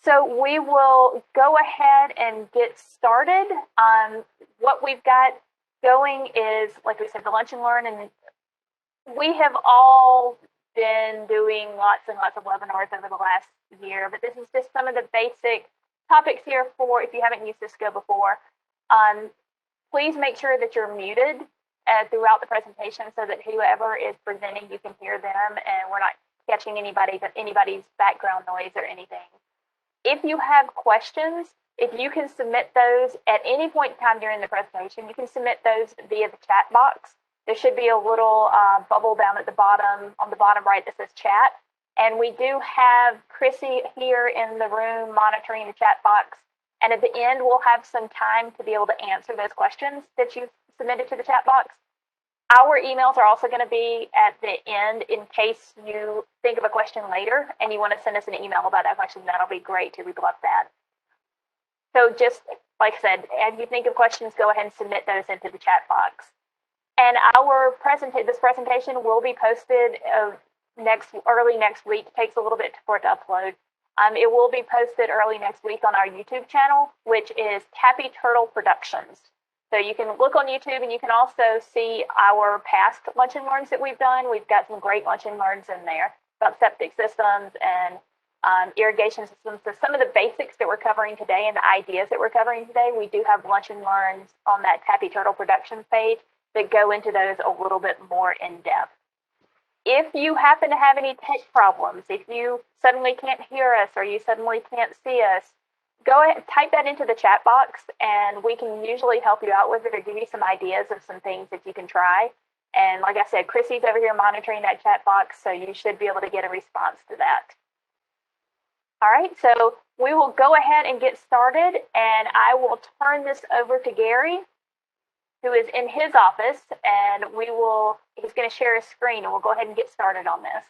So we will go ahead and get started. What we've got going is, like we said, the Lunch and Learn, and we have all been doing lots and lots of webinars over the last year, but this is just some of the basic topics here for if you haven't used Cisco before. Please make sure that you're muted throughout the presentation so that whoever is presenting, you can hear them and we're not catching anybody's background noise or anything. If you have questions, if you can submit those at any point in time during the presentation, you can submit those via the chat box. There should be a little bubble down at the bottom, on the bottom right, that says chat. And we do have Chrissy here in the room monitoring the chat box. And at the end, we'll have some time to be able to answer those questions that you've submitted to the chat box. Our emails are also going to be at the end in case you think of a question later and you want to send us an email about that question. That'll be great too. We'd love that. So just like I said, as you think of questions, go ahead and submit those into the chat box. And this presentation will be posted early next week. It takes a little bit for it to upload. It will be posted early next week on our YouTube channel, which is Tappy Turtle Productions. So you can look on YouTube and you can also see our past Lunch and Learns that we've done. We've got some great Lunch and Learns in there about septic systems and irrigation systems. So some of the basics that we're covering today and the ideas that we're covering today, we do have Lunch and Learns on that Tappy Turtle Productions page that go into those a little bit more in depth. If you happen to have any tech problems, if you suddenly can't hear us or you suddenly can't see us, go ahead, type that into the chat box, and we can usually help you out with it or give you some ideas of some things that you can try. And like I said, Chrissy's over here monitoring that chat box, so you should be able to get a response to that. All right, so we will go ahead and get started, and I will turn this over to Gary, who is in his office, and he's going to share his screen, and we'll go ahead and get started on this.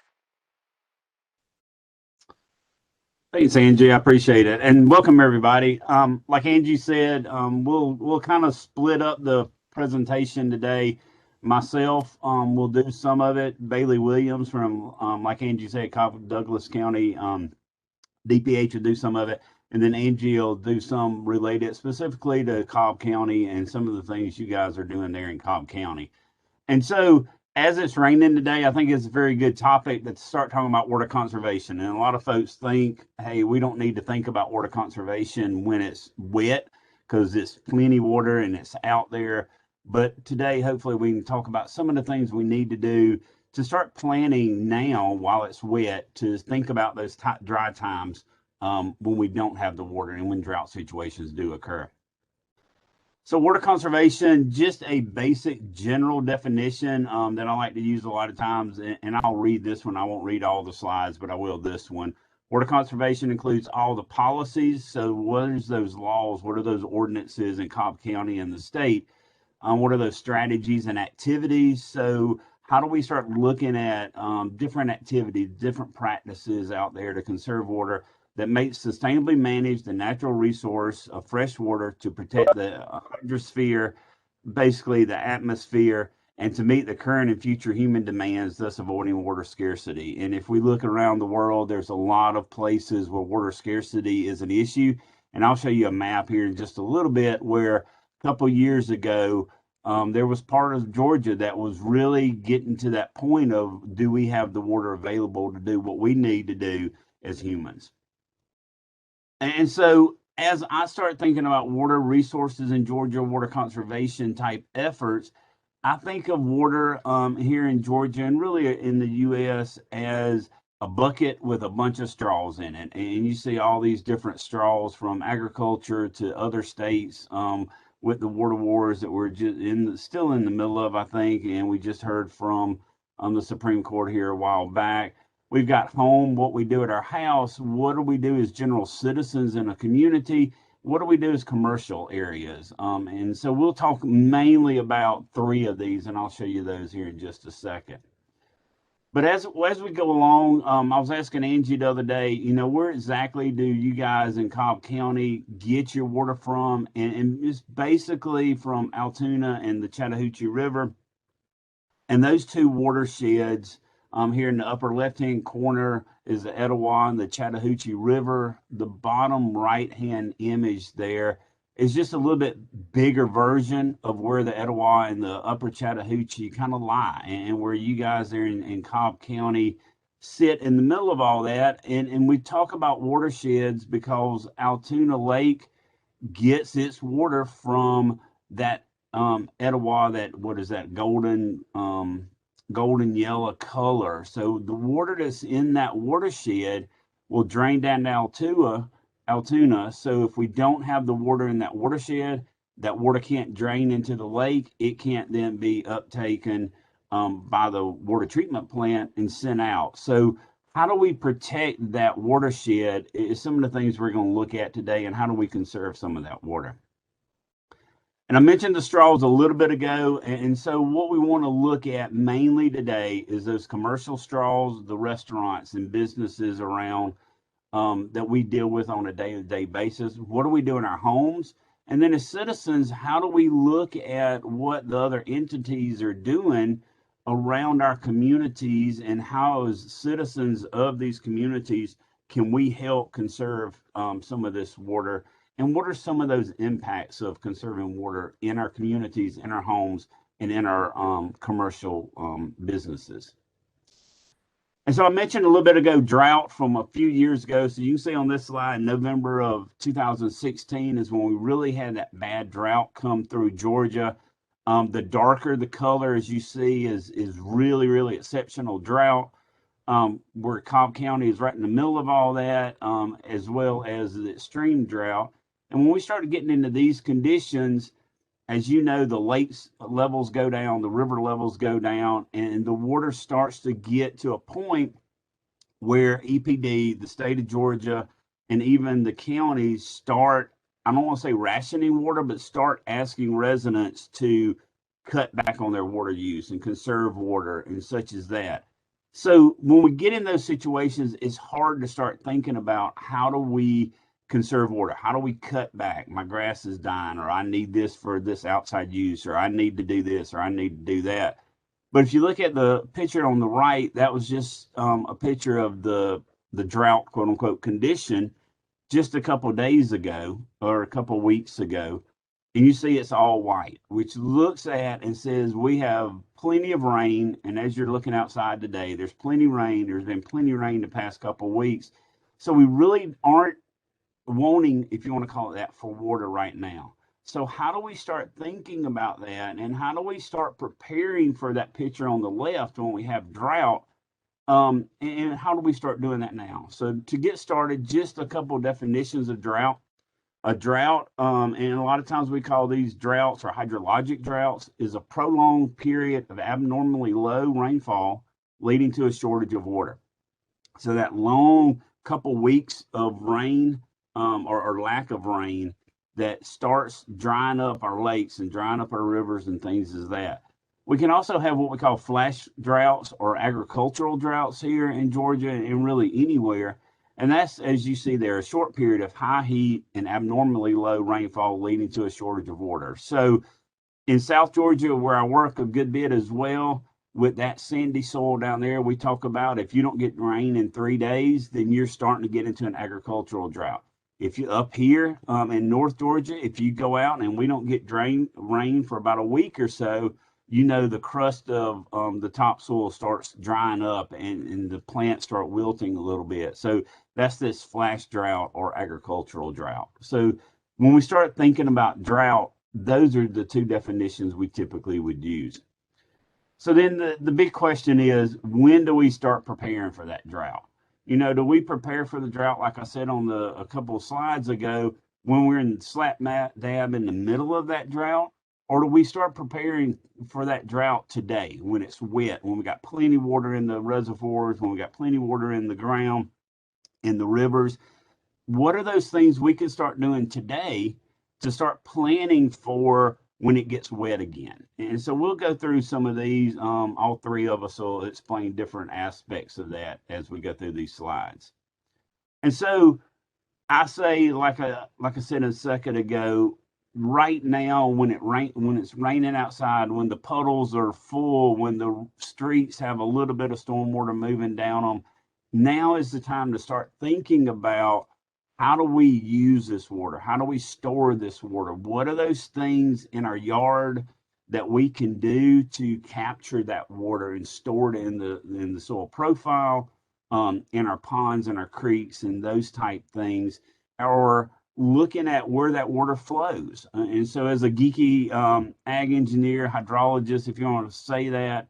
Thanks, Angie. I appreciate it, and welcome everybody. Like Angie said, we'll kind of split up the presentation today. Myself will do some of it. Bailey Williams from, like Angie said, Douglas County DPH will do some of it, and then Angie will do some related specifically to Cobb County and some of the things you guys are doing there in Cobb County. And so, as it's raining today, I think it's a very good topic to start talking about water conservation. And a lot of folks think, hey, we don't need to think about water conservation when it's wet because it's plenty water and it's out there. But today, hopefully, we can talk about some of the things we need to do to start planning now while it's wet to think about those dry times when we don't have the water and when drought situations do occur. So water conservation, just a basic general definition that I like to use a lot of times, and I'll read this one. I won't read all the slides, but I will this one. Water conservation includes all the policies. So what is those laws? What are those ordinances in Cobb County and the state? What are those strategies and activities? So how do we start looking at different activities, different practices out there to conserve water that makes sustainably manage the natural resource of fresh water to protect the hydrosphere, basically the atmosphere, and to meet the current and future human demands, thus avoiding water scarcity. And if we look around the world, there's a lot of places where water scarcity is an issue. And I'll show you a map here in just a little bit where a couple years ago, there was part of Georgia that was really getting to that point of, do we have the water available to do what we need to do as humans? And so as I start thinking about water resources in Georgia, water conservation type efforts, I think of water here in Georgia and really in the U.S. as a bucket with a bunch of straws in it. And you see all these different straws from agriculture to other states with the water wars that we're still in the middle of, I think. And we just heard from the Supreme Court here a while back. We've got home, what we do at our house. What do we do as general citizens in a community? What do we do as commercial areas? And so we'll talk mainly about three of these, and I'll show you those here in just a second. But as we go along, I was asking Angie the other day, where exactly do you guys in Cobb County get your water from? And it's basically from Altoona and the Chattahoochee River. And those two watersheds Here in the upper left-hand corner is the Etowah and the Chattahoochee River. The bottom right-hand image there is just a little bit bigger version of where the Etowah and the upper Chattahoochee kind of lie, and where you guys there in Cobb County sit in the middle of all that. And we talk about watersheds because Altoona Lake gets its water from that Etowah, that what is that golden yellow color. So the water that's in that watershed will drain down to Altoona. So if we don't have the water in that watershed, that water can't drain into the lake. It can't then be uptaken by the water treatment plant and sent out. So how do we protect that watershed is some of the things we're going to look at today, and how do we conserve some of that water. And I mentioned the straws a little bit ago, and so what we want to look at mainly today is those commercial straws, the restaurants and businesses around that we deal with on a day-to-day basis. What do we do in our homes? And then as citizens, how do we look at what the other entities are doing around our communities, and how as citizens of these communities can we help conserve some of this water, and what are some of those impacts of conserving water in our communities, in our homes, and in our commercial businesses. And so I mentioned a little bit ago drought from a few years ago. So you can see on this slide, November of 2016 is when we really had that bad drought come through Georgia. The darker the color, as you see, is really, really exceptional drought. Where Cobb County is right in the middle of all that, as well as the extreme drought. And when we started getting into these conditions, as you know, the lake levels go down, the river levels go down, and the water starts to get to a point where EPD, the state of Georgia, and even the counties start, I don't want to say rationing water, but start asking residents to cut back on their water use and conserve water and such as that. So when we get in those situations, it's hard to start thinking about how do we conserve water? How do we cut back? My grass is dying, or I need this for this outside use, or I need to do this, or I need to do that. But if you look at the picture on the right, that was just a picture of the drought, quote unquote, condition just a couple of days ago or a couple of weeks ago. And you see it's all white, which looks at and says we have plenty of rain. And as you're looking outside today, there's plenty of rain. There's been plenty of rain the past couple of weeks. So we really aren't wanting, if you want to call it that, for water right now. So how do we start thinking about that, and how do we start preparing for that picture on the left when we have drought, and how do we start doing that now? So to get started, just a couple of definitions of drought. A drought, and a lot of times we call these droughts or hydrologic droughts, is a prolonged period of abnormally low rainfall leading to a shortage of water. So that long couple weeks of rain or lack of rain that starts drying up our lakes and drying up our rivers and things as that. We can also have what we call flash droughts or agricultural droughts here in Georgia and really anywhere. And that's, as you see there, a short period of high heat and abnormally low rainfall leading to a shortage of water. So in South Georgia, where I work a good bit as well, with that sandy soil down there, we talk about if you don't get rain in 3 days, then you're starting to get into an agricultural drought. If you up here in North Georgia, if you go out and we don't get rain for about a week or so, you know the crust of the topsoil starts drying up and the plants start wilting a little bit. So that's this flash drought or agricultural drought. So when we start thinking about drought, those are the two definitions we typically would use. So then the big question is, when do we start preparing for that drought? You know, do we prepare for the drought, like I said on a couple of slides ago, when we're in slap dab in the middle of that drought? Or do we start preparing for that drought today when it's wet, when we got plenty of water in the reservoirs, when we got plenty of water in the ground, in the rivers? What are those things we can start doing today to start planning for when it gets wet again? And so we'll go through some of these. All three of us will explain different aspects of that as we go through these slides. And so I say, like I said a second ago, right now, when it's raining outside, when the puddles are full, when the streets have a little bit of stormwater moving down them, now is the time to start thinking about how do we use this water? How do we store this water? What are those things in our yard that we can do to capture that water and store it in the soil profile, in our ponds and our creeks and those type things, or looking at where that water flows. And so, as a geeky ag engineer, hydrologist, if you want to say that,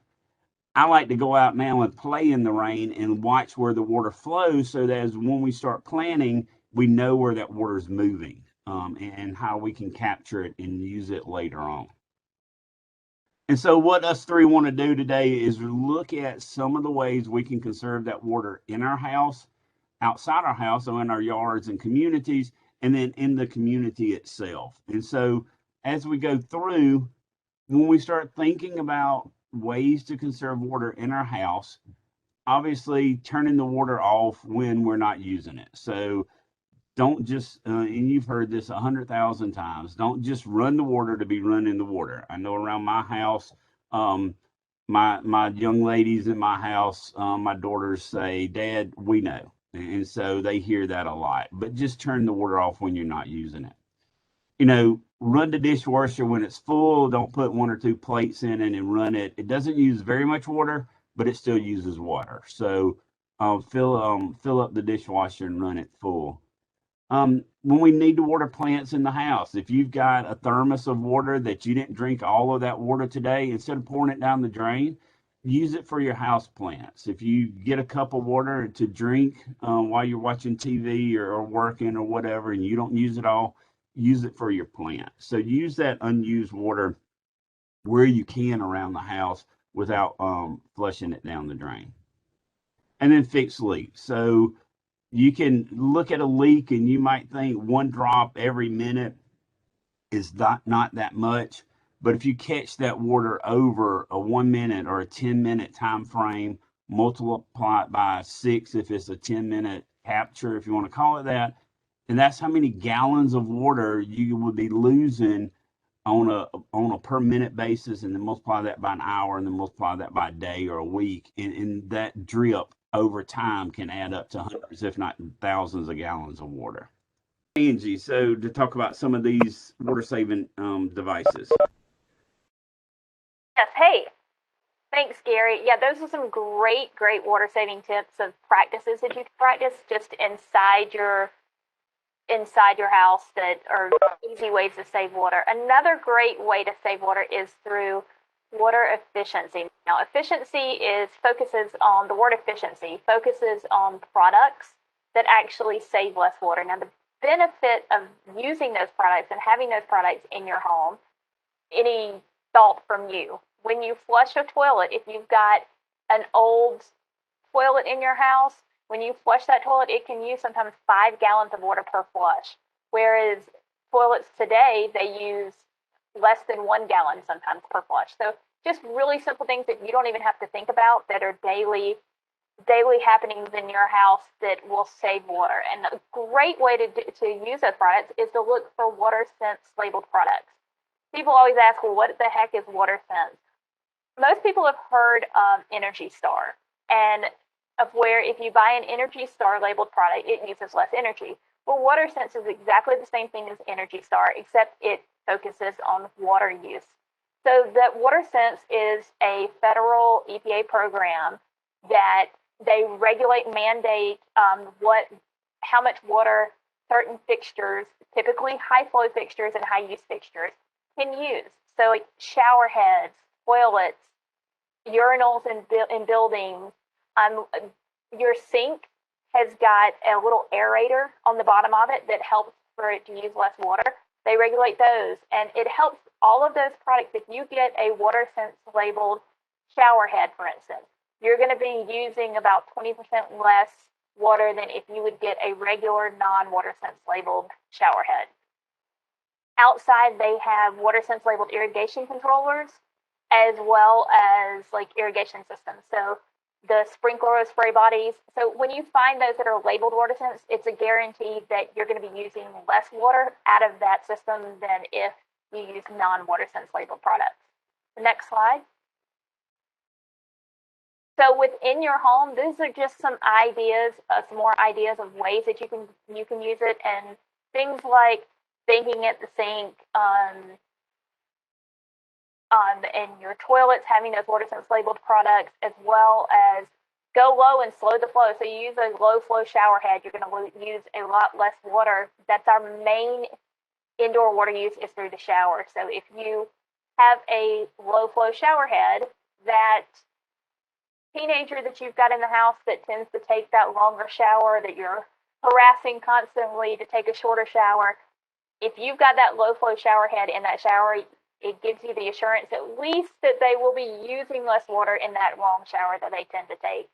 I like to go out now and play in the rain and watch where the water flows, so that as when we start planting, we know where that water is moving, and how we can capture it and use it later on. And so, what us three want to do today is look at some of the ways we can conserve that water in our house, outside our house, so in our yards and communities, and then in the community itself. And so, as we go through, when we start thinking about ways to conserve water in our house, obviously turning the water off when we're not using it. So don't just, and you've heard this 100,000 times, don't just run the water to be running the water. I know around my house, um, my young ladies in my house, my daughters say, "Dad, we know." And so they hear that a lot. But just turn the water off when you're not using it. Run the dishwasher when it's full. Don't put one or two plates in it and run it. It doesn't use very much water, but it still uses water. So fill up the dishwasher and run it full. When we need to water plants in the house, if you've got a thermos of water that you didn't drink all of that water today, instead of pouring it down the drain, use it for your house plants. If you get a cup of water to drink while you're watching TV or working or whatever, and you don't use it all, use it for your plant. So use that unused water where you can around the house without flushing it down the drain. And then fix leaks. So you can look at a leak and you might think one drop every minute is not that much. But if you catch that water over a 1 minute or a 10-minute time frame, multiply it by 6 if it's a 10-minute capture, if you want to call it that, and that's how many gallons of water you would be losing on a per minute basis, and then multiply that by an hour, and then multiply that by a day or a week, and that drip over time can add up to hundreds, if not thousands, of gallons of water. Angie, so to talk about some of these water saving devices. Yes. Hey, thanks, Gary. Yeah, those are some great water saving tips of practices that you can practice just inside your house that are easy ways to save water. Another great way to save water is through water efficiency. Now, focuses on the word efficiency, focuses on products that actually save less water. Now, the benefit of using those products and having those products in your home, any thought from you? When you flush a toilet, if you've got an old toilet in your house, when you flush that toilet, it can use sometimes 5 gallons of water per flush. Whereas toilets today, they use less than 1 gallon sometimes per flush. So just really simple things that you don't even have to think about, that are daily happenings in your house that will save water. And a great way to use those products is to look for WaterSense labeled products. People always ask, well, what the heck is WaterSense? Most people have heard of Energy Star, and of where if you buy an Energy Star labeled product, it uses less energy. Well, WaterSense is exactly the same thing as Energy Star, except it focuses on water use. So that WaterSense is a federal EPA program that they regulate and mandate how much water certain fixtures, typically high flow fixtures and high use fixtures, can use. So like shower heads, toilets, urinals in buildings. Your sink has got a little aerator on the bottom of it that helps for it to use less water. They regulate those, and it helps all of those products. If you get a WaterSense labeled shower head, for instance, you're going to be using about 20% less water than if you would get a regular non-WaterSense labeled shower head. Outside, they have WaterSense labeled irrigation controllers, as well as like irrigation systems. So the sprinkler or spray bodies. So when you find those that are labeled water scents, it's a guarantee that you're going to be using less water out of that system than if you use non-water scents labeled products. The next slide. So within your home, these are just some ideas, some more ideas of ways that you can use it, and things like banking at the sink, in your toilets, having those water scents labeled products, as well as go low and slow the flow. So you use a low flow shower head, you're going to use a lot less water. That's our main indoor water use, is through the shower. So if you have a low flow shower head, that teenager that you've got in the house that tends to take that longer shower, that you're harassing constantly to take a shorter shower, if you've got that low flow shower head in that shower, it gives you the assurance at least that they will be using less water in that long shower that they tend to take.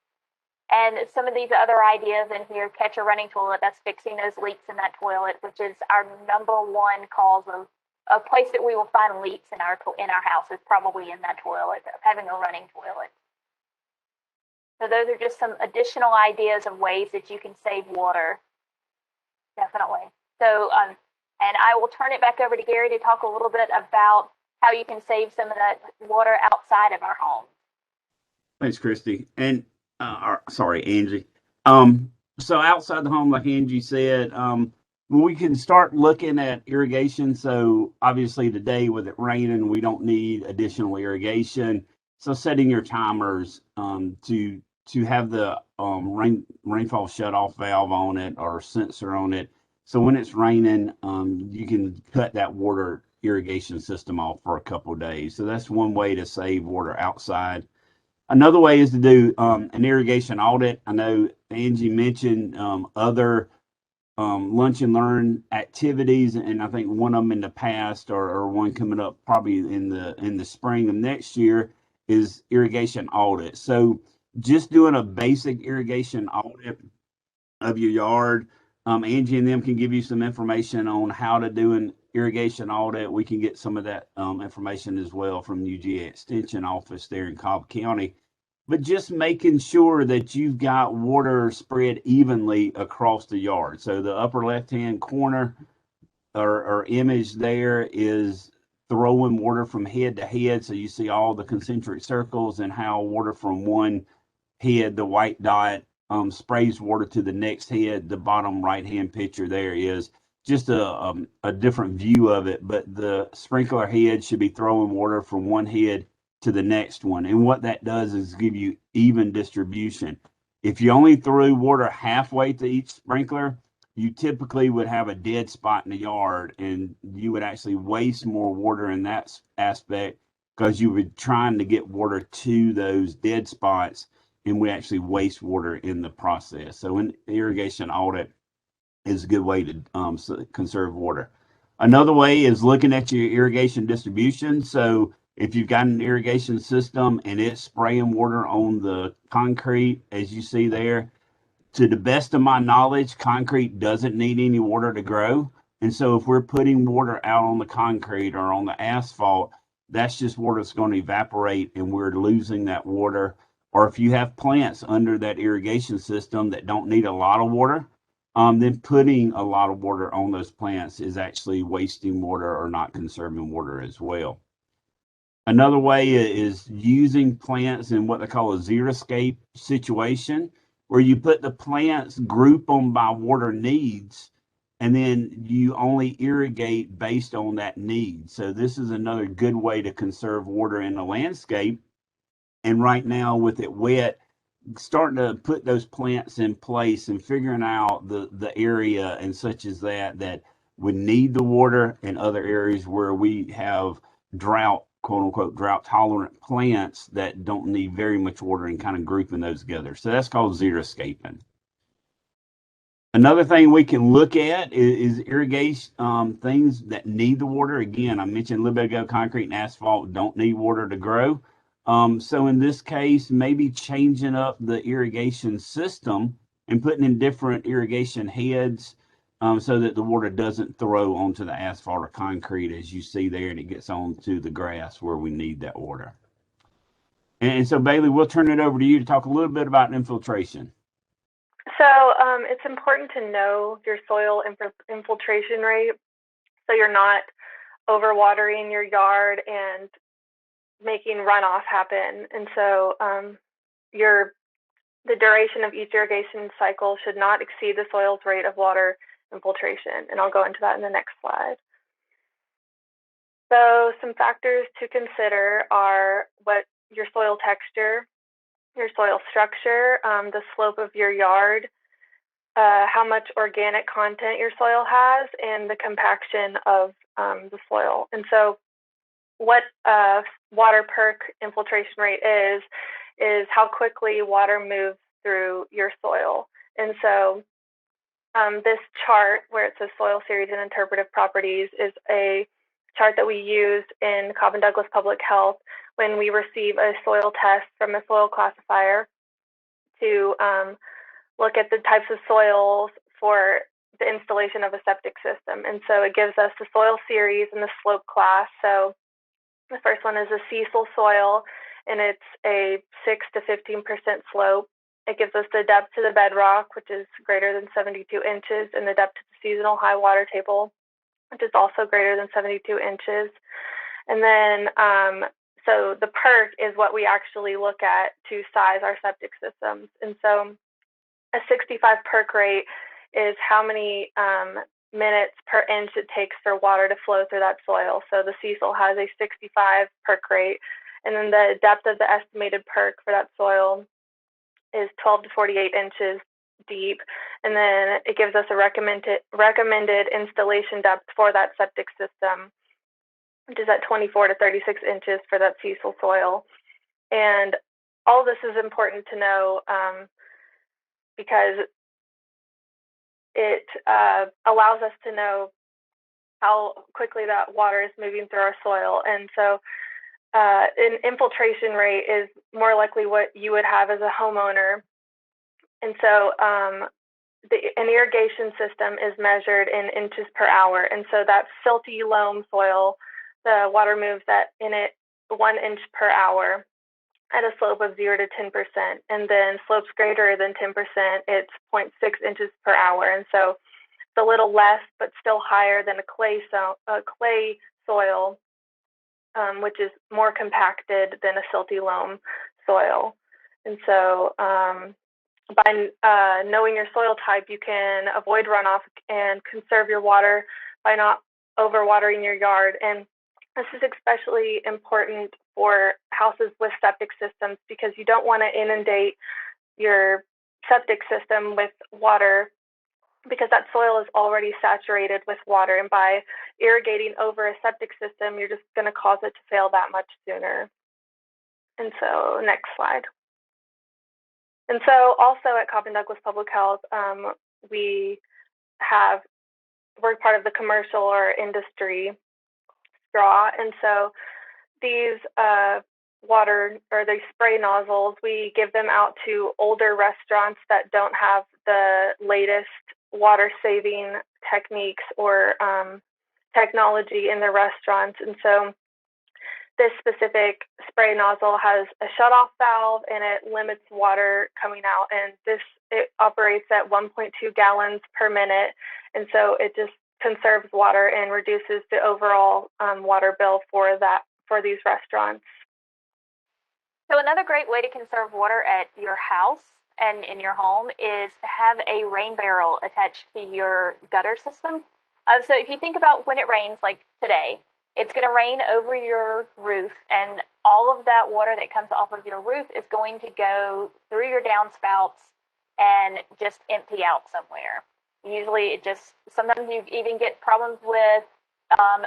And some of these other ideas in here, catch a running toilet, that's fixing those leaks in that toilet, which is our number one cause of a place that we will find leaks in our house, is probably in that toilet, of having a running toilet. So those are just some additional ideas of ways that you can save water. Definitely. So, and I will turn it back over to Gary to talk a little bit about how you can save some of that water outside of our home. Thanks, Christy. And sorry, Angie. So outside the home, like Angie said, we can start looking at irrigation. So obviously today with it raining, we don't need additional irrigation. So setting your timers to have the rainfall shutoff valve on it or sensor on it. So when it's raining, you can cut that water irrigation system off for a couple of days. So that's one way to save water outside. Another way is to do an irrigation audit. I know Angie mentioned other lunch and learn activities, and I think one of them in the past, or one coming up probably in the spring of next year, is irrigation audit. So just doing a basic irrigation audit of your yard. Angie and them can give you some information on how to do an irrigation audit. We can get some of that information as well from UGA Extension office there in Cobb County. But just making sure that you've got water spread evenly across the yard. So the upper left-hand corner or image there is throwing water from head to head. So you see all the concentric circles and how water from one head, the white dot, sprays water to the next head. The bottom right-hand picture there is just a different view of it, but the sprinkler head should be throwing water from one head to the next one. And what that does is give you even distribution. If you only threw water halfway to each sprinkler, you typically would have a dead spot in the yard, and you would actually waste more water in that aspect because you were trying to get water to those dead spots, and we actually waste water in the process. So an irrigation audit is a good way to conserve water. Another way is looking at your irrigation distribution. So if you've got an irrigation system and it's spraying water on the concrete, as you see there, to the best of my knowledge, concrete doesn't need any water to grow. And so if we're putting water out on the concrete or on the asphalt, that's just water that's going to evaporate, and we're losing that water. Or if you have plants under that irrigation system that don't need a lot of water, then putting a lot of water on those plants is actually wasting water or not conserving water as well. Another way is using plants in what they call a xeriscape situation, where you put the plants, group them by water needs, and then you only irrigate based on that need. So this is another good way to conserve water in the landscape. And right now with it wet, starting to put those plants in place and figuring out the area and such as that would need the water, and other areas where we have drought, quote unquote, drought tolerant plants that don't need very much water, and kind of grouping those together. So that's called xeriscaping. Another thing we can look at is irrigation, things that need the water. Again, I mentioned a little bit ago, concrete and asphalt don't need water to grow. So in this case, maybe changing up the irrigation system and putting in different irrigation heads, so that the water doesn't throw onto the asphalt or concrete, as you see there, and it gets onto the grass where we need that water. And so, Bailey, we'll turn it over to you to talk a little bit about infiltration. So it's important to know your soil infiltration rate so you're not overwatering your yard and making runoff happen. And so the duration of each irrigation cycle should not exceed the soil's rate of water infiltration. And I'll go into that in the next slide. So some factors to consider are what your soil texture, your soil structure, the slope of your yard, how much organic content your soil has, and the compaction of the soil. And so what water perk infiltration rate is how quickly water moves through your soil. And so this chart where it says soil series and interpretive properties is a chart that we use in Cobb and Douglas Public Health when we receive a soil test from a soil classifier to look at the types of soils for the installation of a septic system. And so it gives us the soil series and the slope class. So the first one is a Cecil soil, and it's a 6 to 15% slope. It gives us the depth to the bedrock, which is greater than 72 inches, and the depth to the seasonal high water table, which is also greater than 72 inches. And then, so the perk is what we actually look at to size our septic systems. And so a 65 perk rate is how many minutes per inch it takes for water to flow through that soil. So the Cecil has a 65 perk rate, and then the depth of the estimated perk for that soil is 12 to 48 inches deep, and then it gives us a recommended installation depth for that septic system, which is at 24 to 36 inches for that Cecil soil. And all this is important to know because it allows us to know how quickly that water is moving through our soil. And so an infiltration rate is more likely what you would have as a homeowner. And so an irrigation system is measured in inches per hour. And so that silty loam soil, the water moves in it 1 inch per hour at a slope of 0 to 10%. And then slopes greater than 10%, it's 0.6 inches per hour. And so it's a little less, but still higher than a clay soil, which is more compacted than a silty loam soil. And so by knowing your soil type, you can avoid runoff and conserve your water by not overwatering your yard. And this is especially important for houses with septic systems because you don't want to inundate your septic system with water because that soil is already saturated with water. And by irrigating over a septic system, you're just going to cause it to fail that much sooner. And so next slide. And so also at Cobb and Douglas Public Health, we're part of the commercial or industry straw. And so these water or these spray nozzles, we give them out to older restaurants that don't have the latest water saving techniques or technology in their restaurants. And so this specific spray nozzle has a shutoff valve and it limits water coming out. And it operates at 1.2 gallons per minute. And so it just conserves water and reduces the overall water bill for these restaurants. So another great way to conserve water at your house and in your home is to have a rain barrel attached to your gutter system. So if you think about when it rains, like today, it's going to rain over your roof, and all of that water that comes off of your roof is going to go through your downspouts and just empty out somewhere. Usually sometimes you even get problems with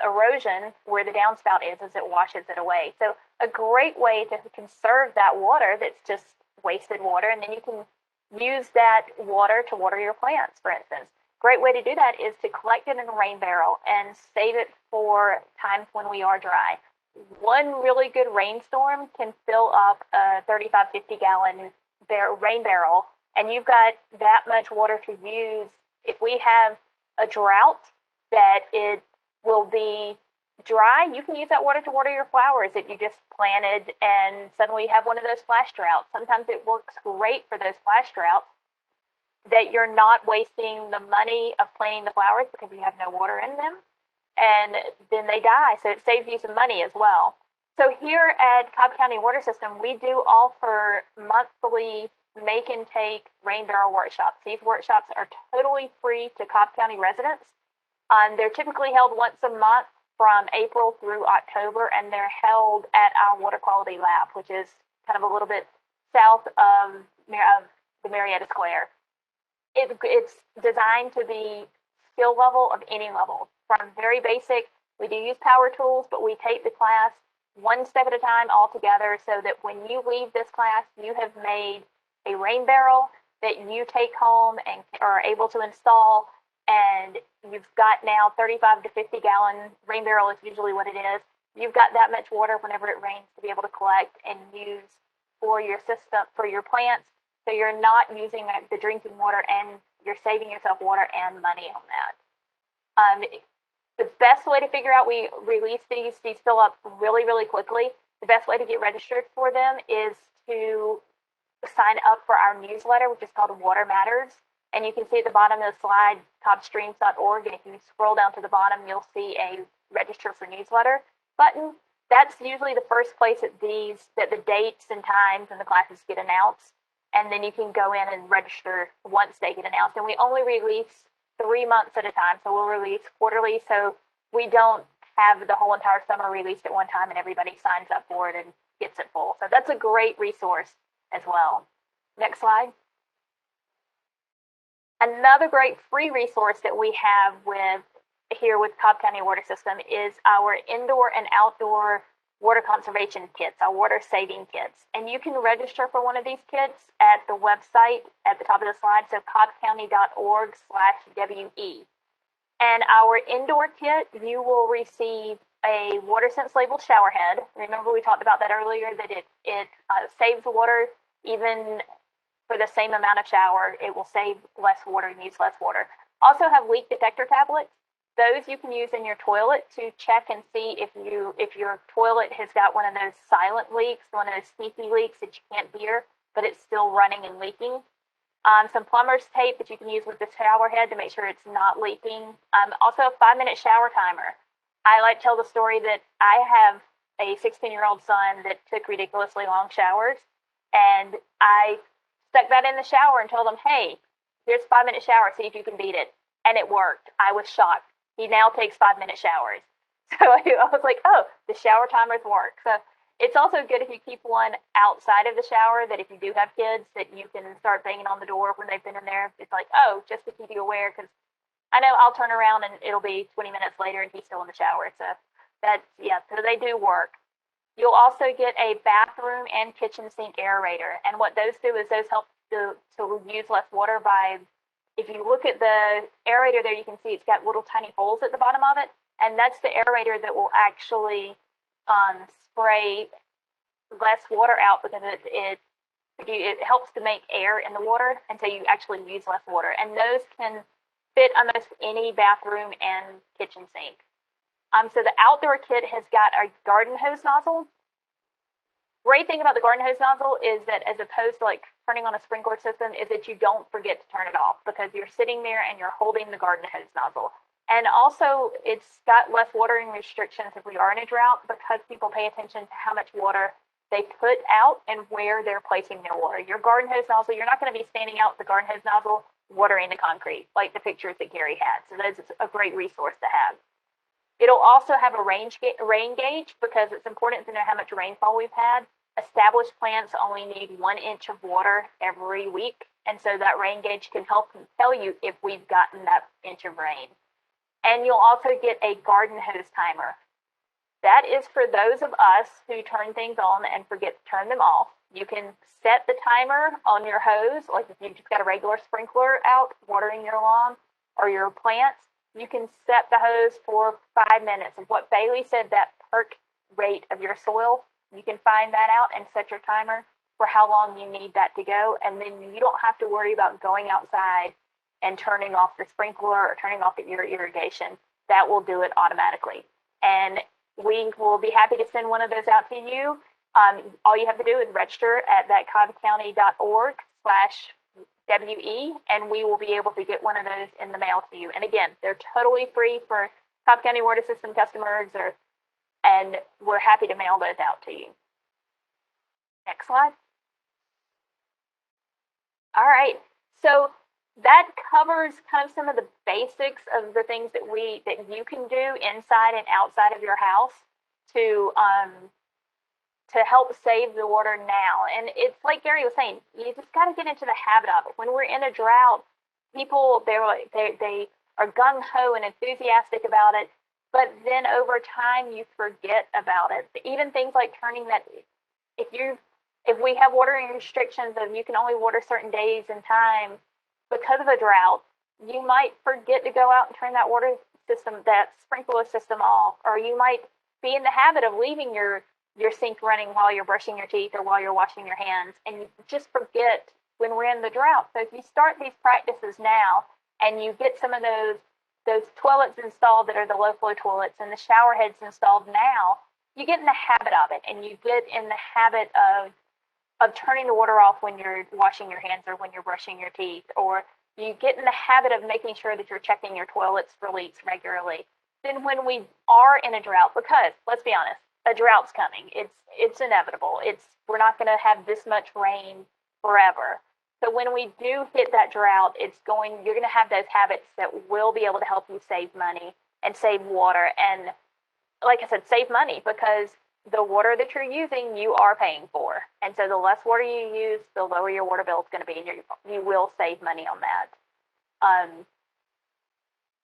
erosion where the downspout is as it washes it away. So a great way to conserve that water that's just wasted water, and then you can use that water to water your plants, for instance. Great way to do that is to collect it in a rain barrel and save it for times when we are dry. One really good rainstorm can fill up a 35, 50 gallon rain barrel, and you've got that much water to use. If we have a drought, that it will be dry, you can use that water to water your flowers that you just planted, and suddenly you have one of those flash droughts. Sometimes it works great for those flash droughts that you're not wasting the money of planting the flowers because you have no water in them, and then they die. So it saves you some money as well. So here at Cobb County Water System, we do offer monthly make and take rain barrel workshops. These workshops are totally free to Cobb County residents. They're typically held once a month from April through October, and they're held at our water quality lab, which is kind of a little bit south of the Marietta Square. It's designed to be skill level of any level, from very basic. We do use power tools, but we take the class one step at a time all together, so that when you leave this class, you have made a rain barrel that you take home and are able to install, and you've got now 35 to 50 gallon rain barrel is usually what it is. You've got that much water whenever it rains to be able to collect and use for your system, for your plants. So you're not using the drinking water, and you're saving yourself water and money on that. The best way to figure out, we release these fill up really, really quickly. The best way to get registered for them is to sign up for our newsletter, which is called Water Matters. And you can see at the bottom of the slide, cobbstreams.org. And if you scroll down to the bottom, you'll see a register for newsletter button. That's usually the first place that the dates and times and the classes get announced. And then you can go in and register once they get announced. And we only release 3 months at a time. So we'll release quarterly. So we don't have the whole entire summer released at one time and everybody signs up for it and gets it full. So that's a great resource as well. Next slide. Another great free resource that we have here with Cobb County Water System is our indoor and outdoor water conservation kits, our water saving kits. And you can register for one of these kits at the website at the top of the slide, so cobbcounty.org/WE. And our indoor kit, you will receive a WaterSense labeled shower head. Remember we talked about that earlier, that it saves water even for the same amount of shower. It will save less water and use less water. Also have leak detector tablets. Those you can use in your toilet to check and see if your toilet has got one of those silent leaks, one of those sneaky leaks that you can't hear, but it's still running and leaking. Some plumber's tape that you can use with the shower head to make sure it's not leaking. Also a 5-minute shower timer. I like to tell the story that I have a 16-year-old son that took ridiculously long showers, and I stuck that in the shower and told him, hey, here's a 5-minute shower, see if you can beat it. And it worked. I was shocked. He now takes 5-minute showers. So I was like, oh, the shower timers work. So it's also good if you keep one outside of the shower, that if you do have kids, that you can start banging on the door when they've been in there. It's like, oh, just to keep you aware, because I know I'll turn around and it'll be 20 minutes later and he's still in the shower. So so they do work. You'll also get a bathroom and kitchen sink aerator. And what those do is those help to use less water by, if you look at the aerator there, you can see it's got little tiny holes at the bottom of it. And that's the aerator that will actually spray less water out, because it helps to make air in the water, and so you actually use less water. And those can fit almost any bathroom and kitchen sink. So the outdoor kit has got a garden hose nozzle. Great thing about the garden hose nozzle is that, as opposed to like turning on a sprinkler system, is that you don't forget to turn it off, because you're sitting there and you're holding the garden hose nozzle. And also, it's got less watering restrictions if we are in a drought, because people pay attention to how much water they put out and where they're placing their water. Your garden hose nozzle, you're not going to be standing out with the garden hose nozzle watering the concrete like the pictures that Gary had. So that's a great resource to have. It'll also have a rain gauge, because it's important to know how much rainfall we've had. Established plants only need 1 inch of water every week, and so that rain gauge can help tell you if we've gotten that inch of rain. And you'll also get a garden hose timer. That is for those of us who turn things on and forget to turn them off. You can set the timer on your hose, like if you've just got a regular sprinkler out watering your lawn or your plants, you can set the hose for 5 minutes. And what Bailey said, that perk rate of your soil, you can find that out and set your timer for how long you need that to go. And then you don't have to worry about going outside and turning off the sprinkler or turning off your irrigation. That will do it automatically. and we will be happy to send one of those out to you. All you have to do is register at that cobbcounty.org/WE, and we will be able to get one of those in the mail to you. And again, they're totally free for Cobb County Water System customers, and we're happy to mail those out to you. Next slide. All right, so that covers kind of some of the basics of the things that you can do inside and outside of your house to help save the water now. And it's like Gary was saying, you just got to get into the habit of it. When we're in a drought, people they are gung ho and enthusiastic about it, but then over time you forget about it. Even things like turning that if we have watering restrictions of you can only water certain days and times because of a drought, you might forget to go out and turn that water system, that sprinkler system off, or you might be in the habit of leaving your sink running while you're brushing your teeth or while you're washing your hands, and you just forget when we're in the drought. So if you start these practices now and you get some of those toilets installed that are the low flow toilets and the shower heads installed now, you get in the habit of it, and you get in the habit of turning the water off when you're washing your hands or when you're brushing your teeth, or you get in the habit of making sure that you're checking your toilets for leaks regularly. Then when we are in a drought, because let's be honest, a drought's coming. It's inevitable. We're not going to have this much rain forever. So when we do hit that drought, you're going to have those habits that will be able to help you save money and save water. And like I said, save money, because the water that you're using, you are paying for. And so the less water you use, the lower your water bill is going to be, and you will save money on that.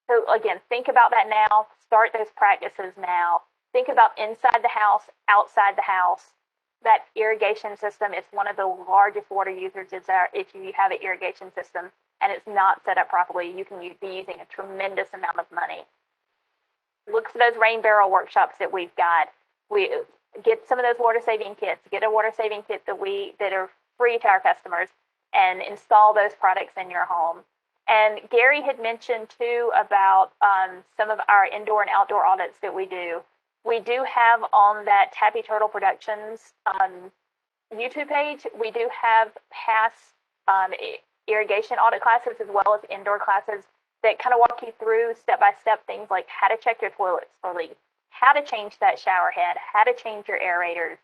So again, think about that now. Start those practices now. Think about inside the house, outside the house. That irrigation system is one of the largest water users if you have an irrigation system and it's not set up properly. You can be using a tremendous amount of money. Look for those rain barrel workshops that we've got. We get some of those water saving kits. Get a water saving kit that are free to our customers, and install those products in your home. And Gary had mentioned too about some of our indoor and outdoor audits that we do. We do have on that Tappy Turtle Productions YouTube page, we do have past irrigation audit classes as well as indoor classes that kind of walk you through step-by-step things like how to check your toilets for leaks, how to change that shower head, how to change your aerators.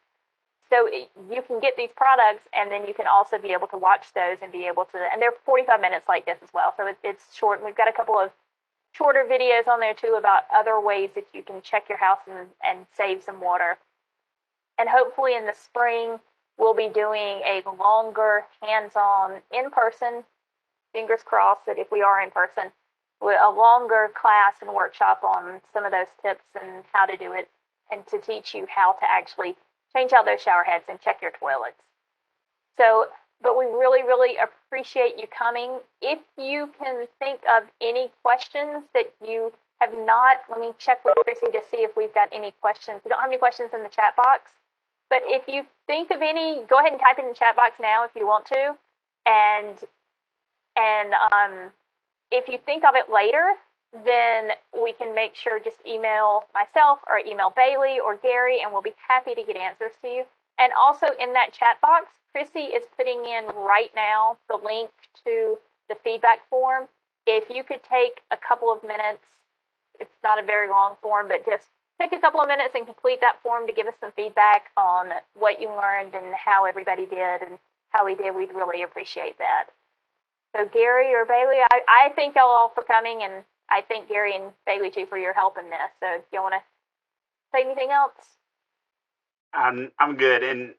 So you can get these products, and then you can also be able to watch those and be able to, and they're 45 minutes like this as well. So it's short. We've got a couple of shorter videos on there too about other ways that you can check your house and save some water. And hopefully in the spring, we'll be doing a longer hands-on in-person, fingers crossed that if we are in person, a longer class and workshop on some of those tips and how to do it, and to teach you how to actually change out those shower heads and check your toilets. So, but we really, really appreciate you coming. If you can think of any questions that you have not, let me check with Chrissy to see if we've got any questions. We don't have any questions in the chat box, but if you think of any, go ahead and type it in the chat box now if you want to. And if you think of it later, then we can make sure just email myself or email Bailey or Gary, and we'll be happy to get answers to you. And also in that chat box, Chrissy is putting in right now the link to the feedback form. If you could take a couple of minutes, it's not a very long form, but just take a couple of minutes and complete that form to give us some feedback on what you learned and how everybody did and how we did. We'd really appreciate that. So Gary or Bailey, I thank y'all all for coming, and I thank Gary and Bailey too for your help in this. So if you want to say anything else? I'm good. And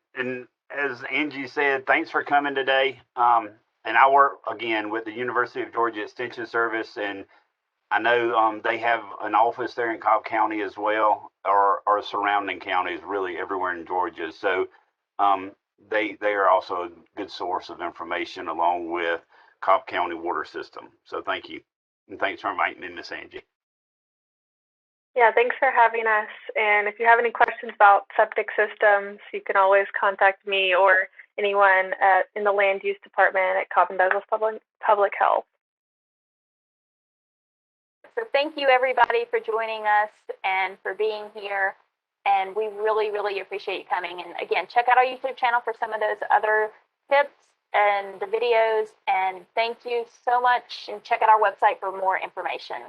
as Angie said, thanks for coming today. And I work again with the University of Georgia Extension Service, and I know they have an office there in Cobb County as well, or surrounding counties, really everywhere in Georgia. So they are also a good source of information along with Cobb County water system. So thank you. And thanks for inviting me, Miss Angie. Yeah, thanks for having us. And if you have any questions about septic systems, you can always contact me or anyone in the land use department at Cobb and Douglas Public Health. So thank you everybody for joining us and for being here. And we really, really appreciate you coming. And again, check out our YouTube channel for some of those other tips and the videos. And thank you so much. And check out our website for more information.